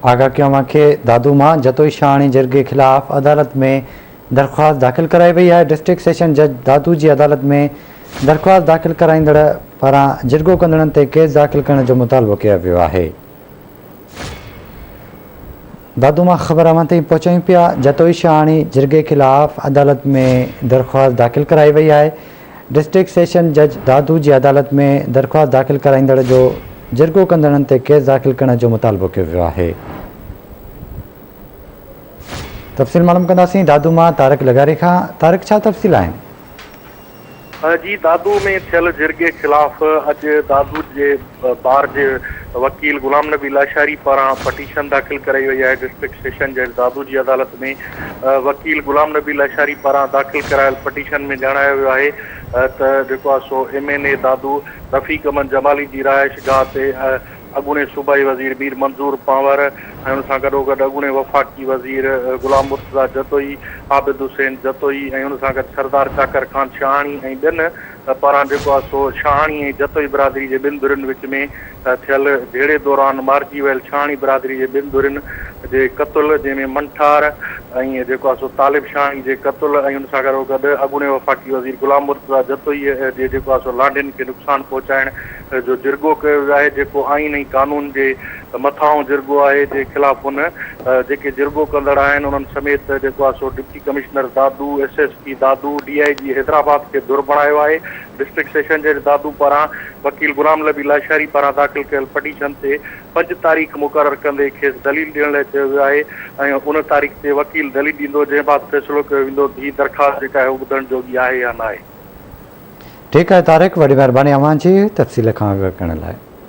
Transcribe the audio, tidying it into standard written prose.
आगा क्यों के दादू मां जतोई शाहाणी जिरग के खिलाफ अदालत में दरख्वास्त दाख़िल कराई वही है। डिस्ट्रिक्ट सेशन जज दादू की अदालत में दरख्वास्त दाख़िल कराईंदड़ पारां जिरगो कंदड़नि ते केस दाख़िल करण जो मुतालबो किया वियो आहे। दादू मां ख़बर अवां ताईं पहुचायूं पिया। जतोई शाहाणी जिरग के खिलाफ अदालत में दरख्वास्त दाख़िल कराई वही है। डिस्ट्रिक्ट सेशन जज दादू की अदालत में दरख्वास्त दाख़िल कराईंदड़ जो जिरगो कंदड़नि ते केस दाख़िल करण जो मुतालबो कियो वियो आहे। तफ़सील मालूम कंदासीं दादू मां तारिक लगारे खां। तारिक, छा तफ़सील आहिनि? जी, दादू में थियल जिरगे खिलाफ अज दादू के बार के वकील गुलाम नबी लाशारी पारां पटिशन दाख़िल कराई वही है। डिस्ट्रिक्ट सेशन जज दादू की अदालत में वकील गुलाम नबी लाशारी पारां दाख़िल करायल पटिशन में जणायो वियो आहे त सो MNA दादू रफ़ीक अमन जमाली की रहायश गाह से अगूणे सूबाई वज़ीर मीर मंजूर पावर उन सां गॾोगॾु अगूणे वफ़ाक़ी वज़ीर गुलाम मुर्तज़ा जतोई, आबिद हुसैन जतोई ऐं उन सां गॾु सरदार चाकर खान शाहाणी ऐं ॿियनि पारां सो शाहाणी ऐं जतोई बिरादरी के ॿिनि धुरियुनि विच में थियल झेड़े दौरान मारिजी वियल शाहाणी बिरादरी के ॿिनि धुरियुनि जे क़तल जंहिंमें मंठार ऐं सो तालिब शाहाणी जे क़तल ऐं उन सां गॾोगॾु अगूणे वफ़ाक़ी वज़ीर गुलाम मुर्तज़ा जतोई जे सो लाॾियुनि खे नुक़सानु पहुचाइण जो जिरगो कयो वियो आहे, जेको आइन ऐं कानून जे मथां जिरगो आहे, जे खिलाफ़ उन जेके जिरगो कंदड़ आहिनि उन्हनि समेत सो डिप्टी कमिश्नर दादू, SSP दादू, DIG हैदराबाद के धुर बणायो आहे। डिस्ट्रिक्ट सेशन जज दादू पारां वकील गुलाम नबी लाशारी पारां दाख़िल कयल पटिशन ते 5 तारीख़ मुक़रर कंदे खेसि दलील ॾियण लाइ चयो वियो आहे ऐं उन तारीख़ ते वकील दलील ॾींदो, जंहिं बाद फ़ैसिलो कयो वेंदो हीअ दरख़्वास्त जेका आहे ॿुधण जोगी आहे या न आहे। ठीक है तारिक, वॾी महिरबानी अवां जी तफ़सील खां करण लाइ।